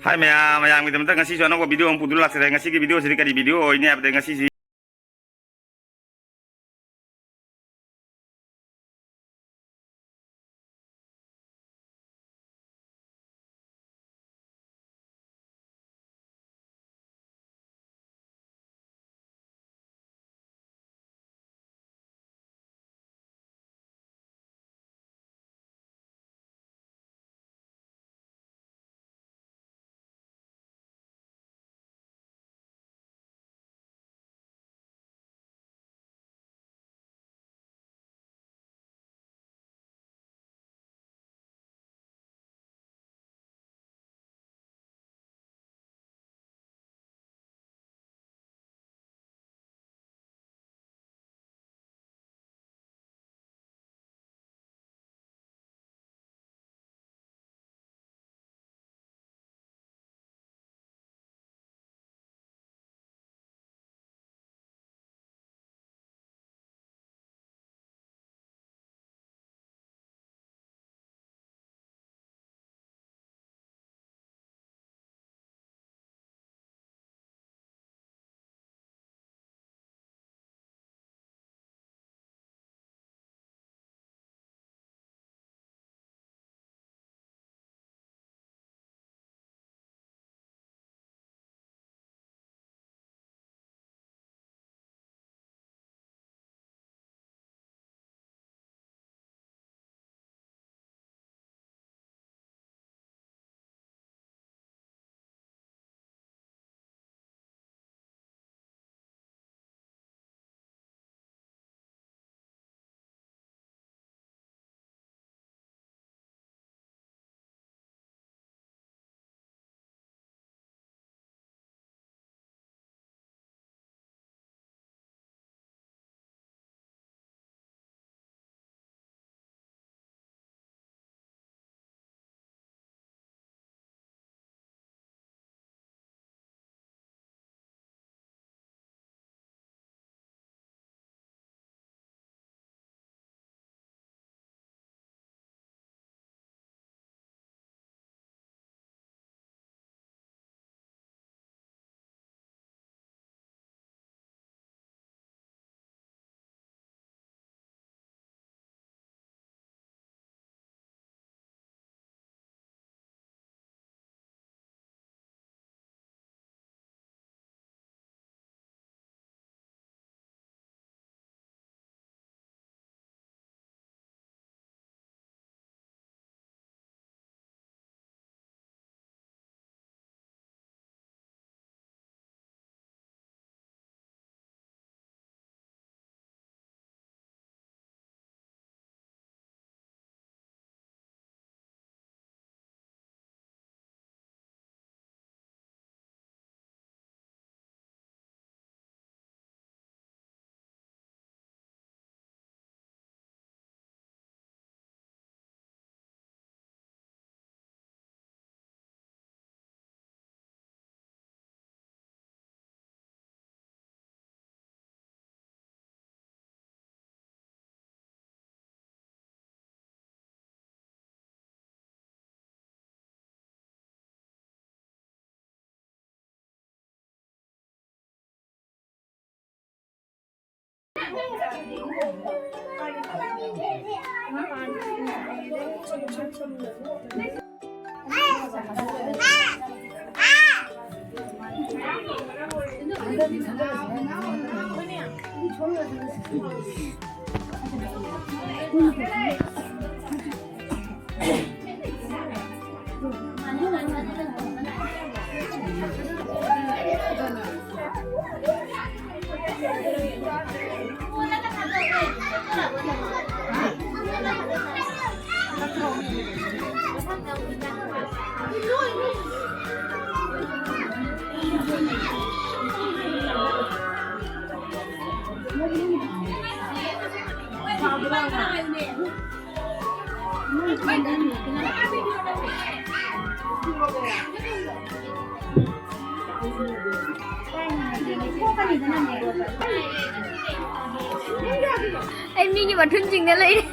Hai maya kita minta ngasih sono ko video ang pudulak saya ngasih ke video sedikit di video ini apa ngasih sih Em như mà chương trình đã lấy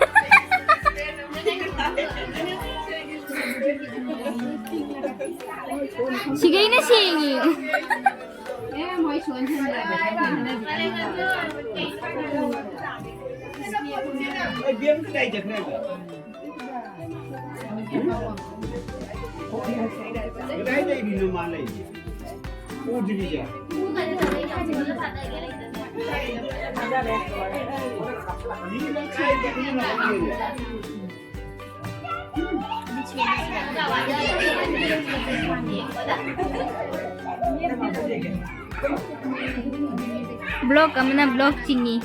Sige na sige. Em mới xuống trên này để thấy hình này. Ê, viêm cái này chật này. Cái đấy đây bị nó mà lấy. Ô đi đi ra. Vlog ka na vlog chingi.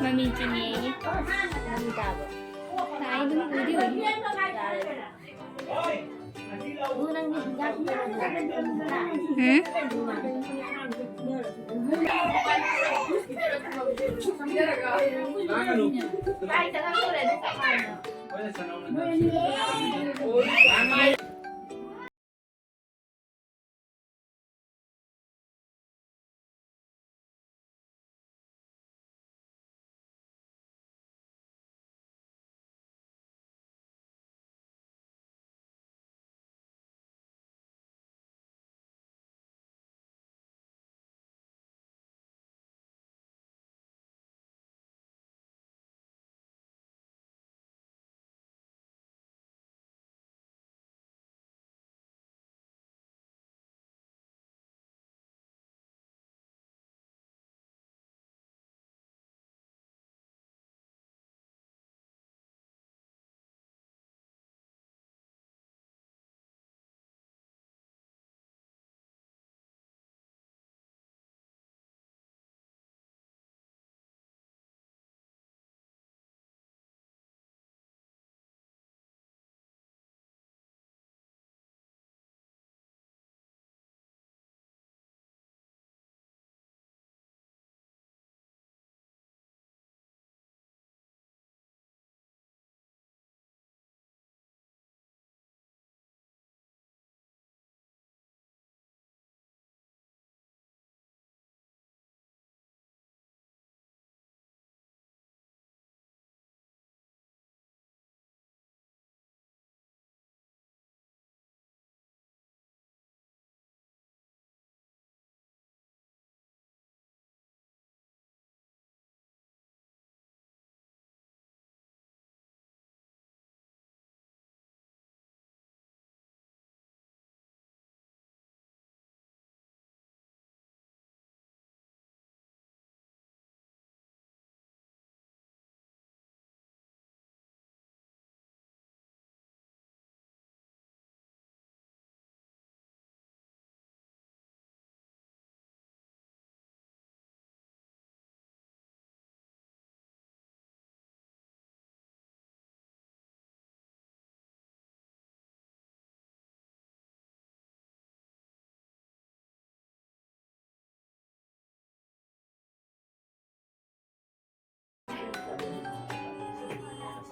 Mami chingi. Tayo dun video.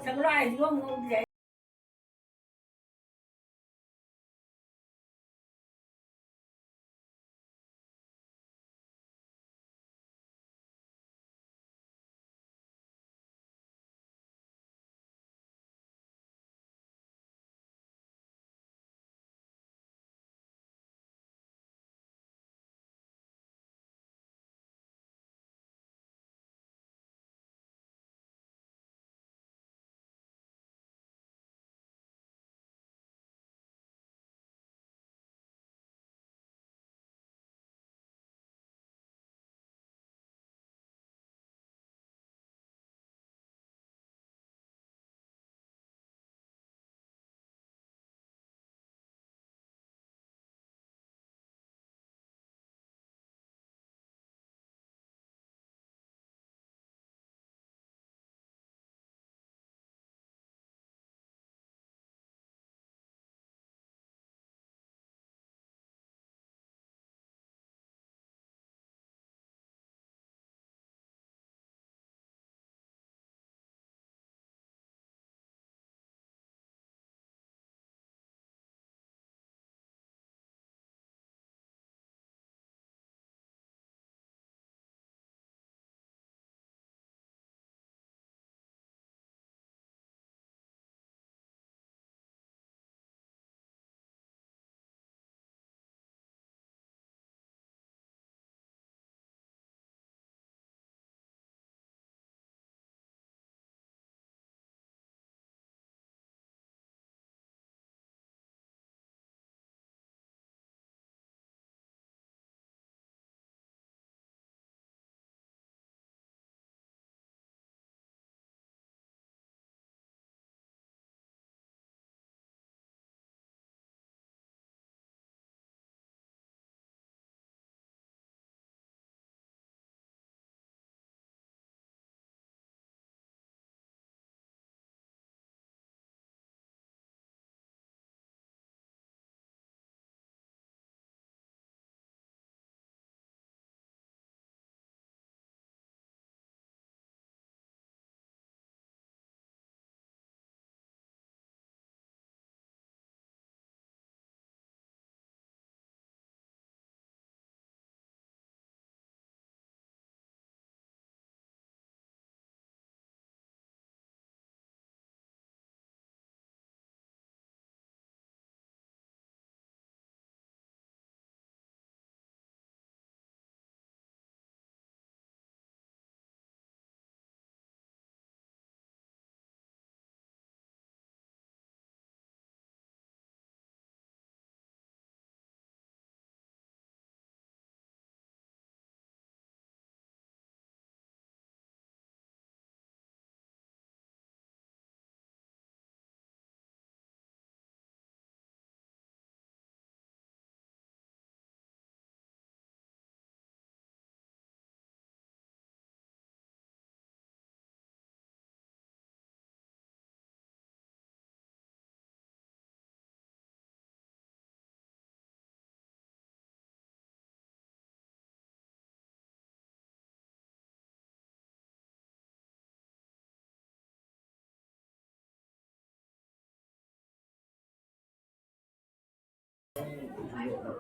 Chẳng loại luôn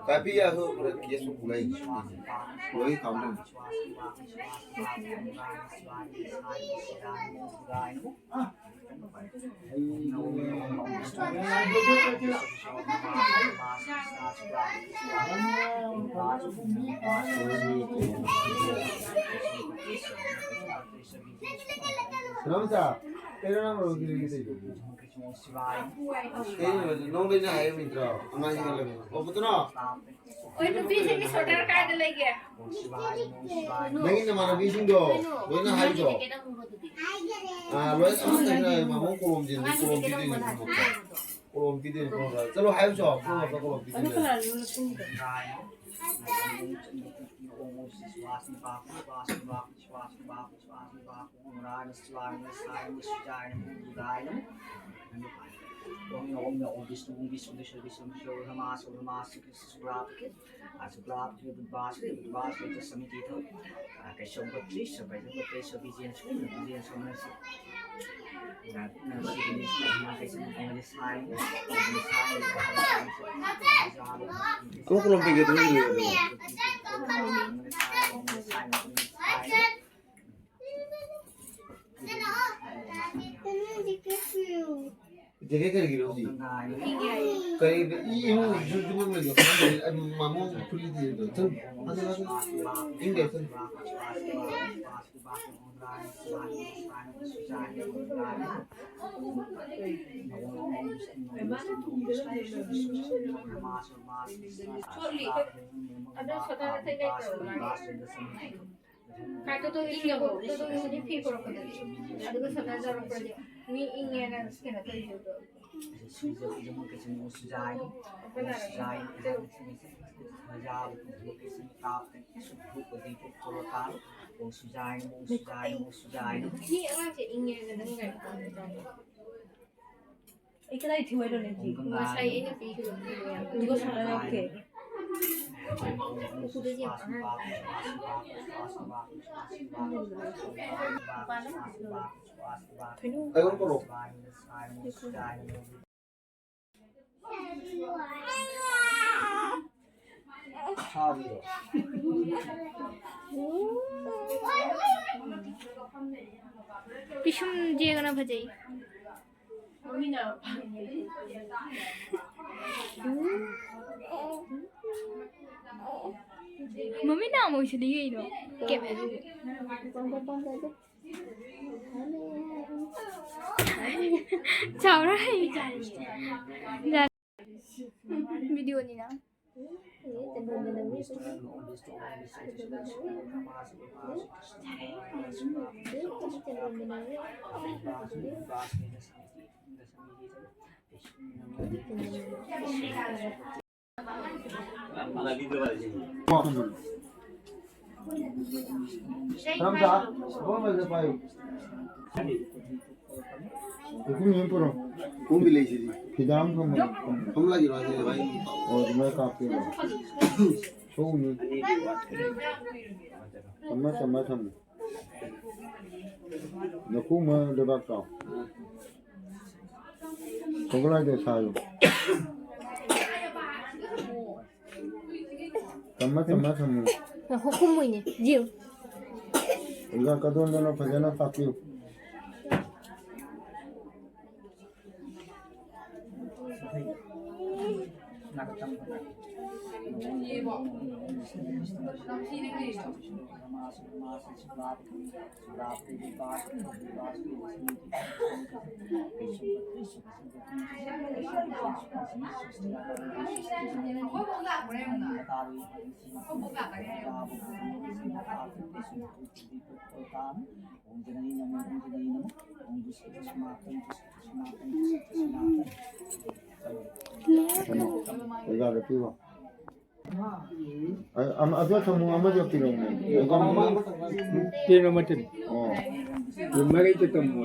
Tapi ya ho yesu kulai. Kulai kamu. Kenapa? Pero nama lo kiri kiri. Nong le na hai mitra. Amai ka lagi. Oh betul na. ओए तो बीच में sweater काट ले गया Nangi na mana bising do. Lo na hai do. Ah lo sama na mamu kolom jin kolom bidin ni. Kolom bidin ko. Chalo hai jo. Kolom bidin. Kamu kolom bidin dulu. Jadi kan gitu sih. Kayak ini cuma lagi. Mamu kulit itu. Tuh, ada lagi. Enggak tuh. ada saudara saya itu kayak tuh ini nggak boleh tuh ini pikpra ada tuh saudara kerja ini ingin ada sekian ada itu ini masih ingin dengar Ika lagi tiwai dulu nih. saya ini pikpra Juga salah oke. Ayo kolom. पिशुम जिएगा ना भजाई mummy नाम हो चली गई no क्या chaubra है video नहीं ना Ramsa, kau mana payu? Itu ni pura. Kau beli sini. Hidam kamu lagi lagi bayi. Oh, मैं काफी हूँ. So ni. Sama. Naku मैं debat kau. Kau lagi sayu. Sama. hukum ini jil Enggak kadang dalam perjalanan tapi. Enggak ada piwa. Ada semua macam piwa ni. Piwa macam. Oh. Lemari ketemu.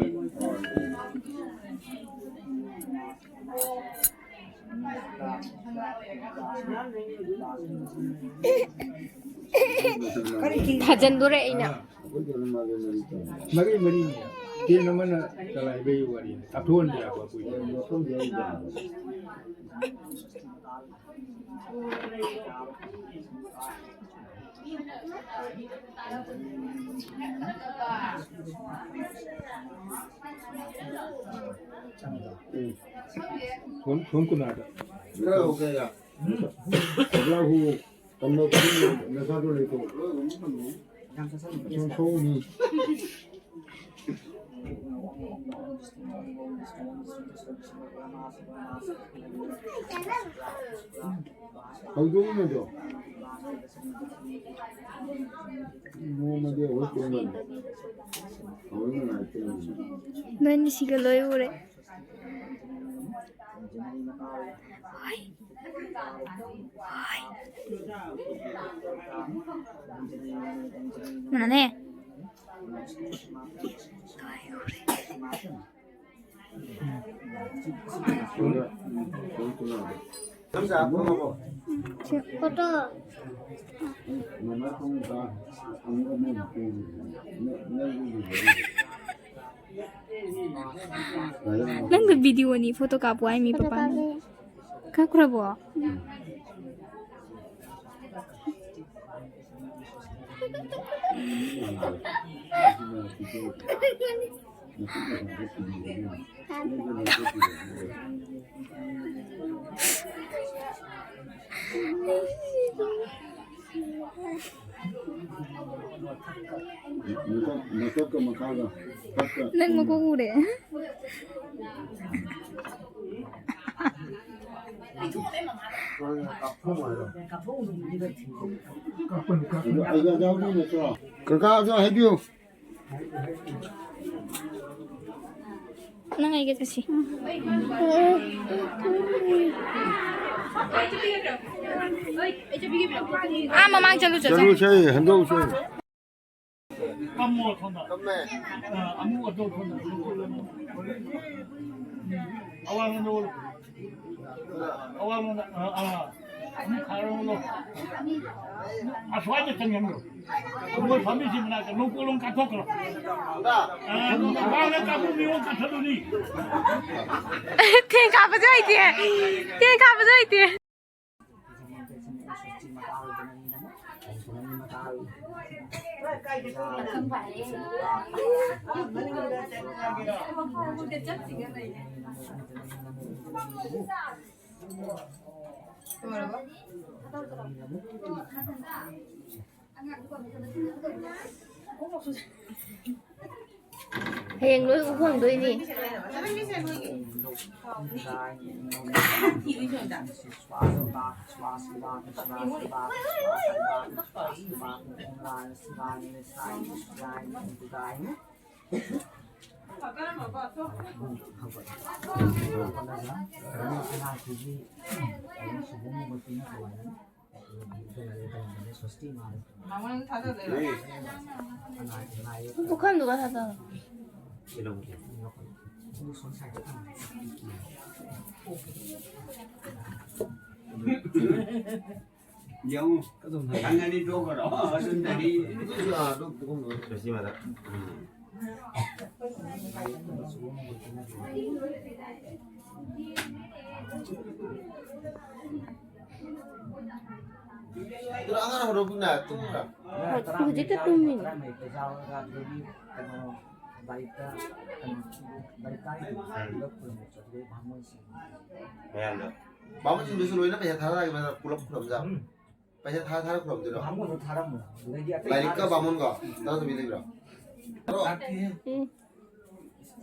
भजन दो रे इना Mari. Dia nama na kalau ibu wari. Abdul dia apa Puja. Không thể gì cả. Thốn cũng ada. Rồi ok ạ. Lahu kalau tu nasa tu itu. Sâu ni. Kau tu mana tu? Mau mana dia? Awak tu mana? Awak mana tu? Nani sih kalau itu re? Mana ni? Cảm ơn không? Foto. Mama không có không có nên Nang video ni foto ka buai mi papa. Ka kura bo. Nang mo ko ure. Kakak cho hết điều. Nang ay get kasi. Ah, mamang chalo chalo. Chalo chơi, hành đâu chơi. Kamu thonda. Kamu. Amu atau thonda. Awal mana? Awal mana? Ini kalau mana? Asal aja tengah mana? Kamu family sih mana? Kamu kolong katok lah. Awalnya kamu miong katok dulu. Dia kapa jai dia. Dia kapa jai dia. Hèn đối cũng không đối gì. 북한 누가 사다? Yang tangan ni dua orang, sudah di. Ah, duk cũng được. 조심하다. Terus angan huruf guna tu lah. Puja ke tumin? Ayan do. Bapak sih dulu ini payah thara lagi mana pulau jam. Payah thara pulau tu dah. Lain ke bangun kau? Tahu tu bila berapa? Terus.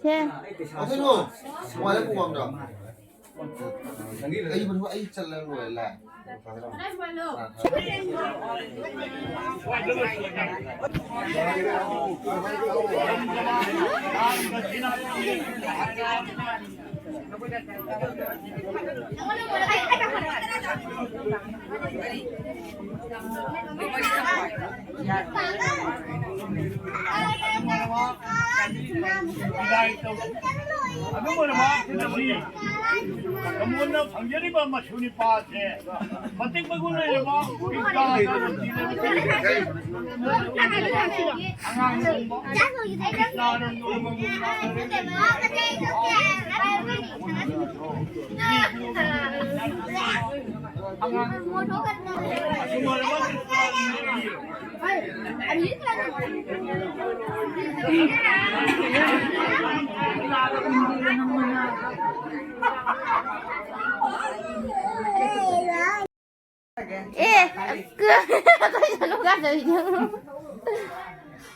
Che. Apa tu? Mana pun mam dah. Ai berdua ai jalan luar lah. Ano mo naman? Kamu na pangjari ba masuni pa ate? Matik magunay ba?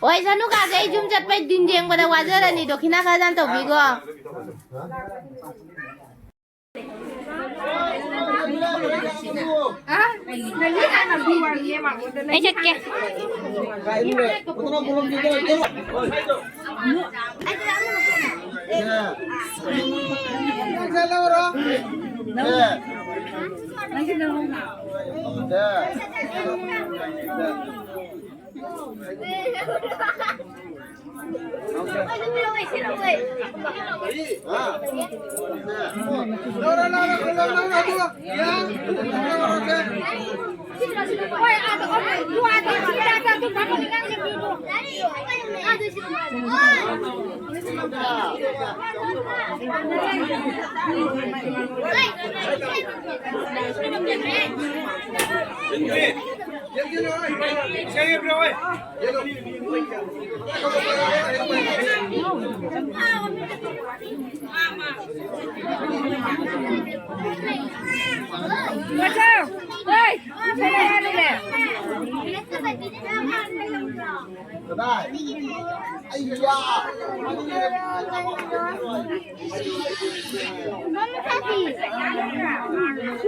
Oi, sanu ka dai jum chat pai din jeng pada wajar ni dokina ka jan to bigo. Chat ke?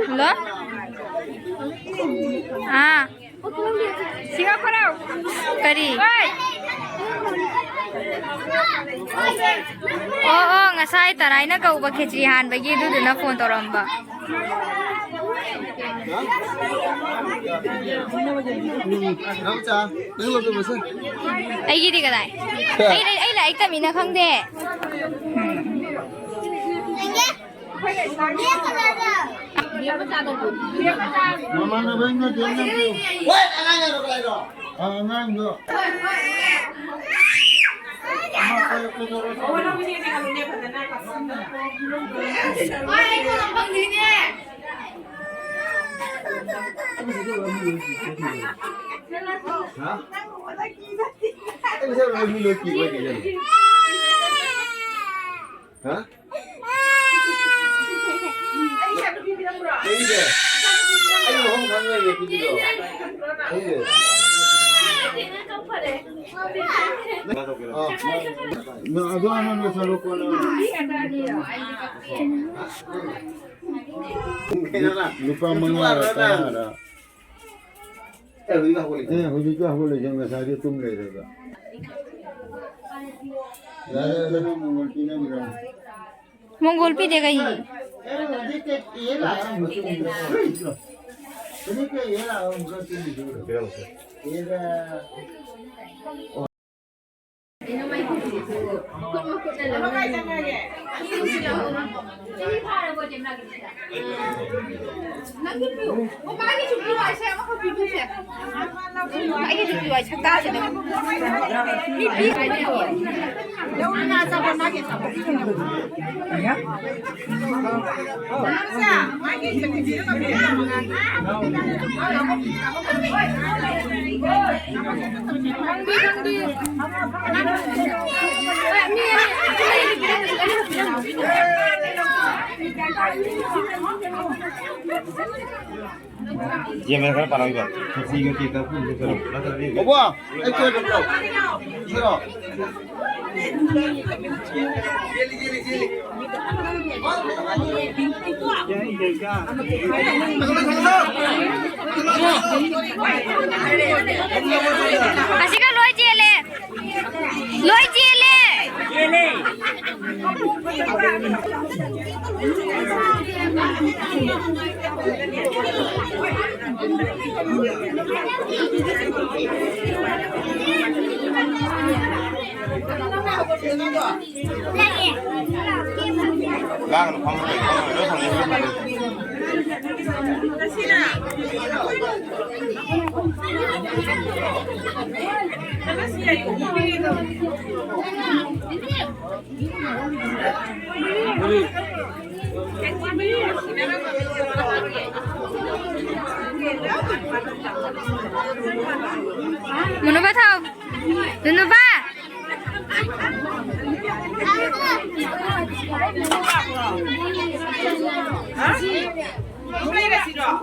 Hello? Ah. Siga parau. Kari. Oh, ngasai tarai na kau ba khechri han ba gi du na phone toramba. 남자 이거 좀 무슨 Ai gi di ka dai. Ai la ai kami na khang de. 마마는 뱅가 되는 왜 안하냐 너 그래 너 안한 거 Em sao lại đi lừa kỳ vậy kìa? Hả? Đây kìa. Anh không thắng người việc gì đâu. Đây kìa. Nah, ada anak selalu kono. Lupa mengarah. Hujika boleh jangan sahaja tum le rega. Ada mongol pina mira. Mongol pi dega hi. ये ला ini ke ये ला उनका तीन जोड़ ये Dia mereka parah juga. Sehingga kita pun bisa. Apa? Ekor berapa? Zero. Kasih kan loi jele. Loi jele. Jele. Lang nó không phải nó không Nupa thao. Nupa. Hả? Không đây là gì rồi?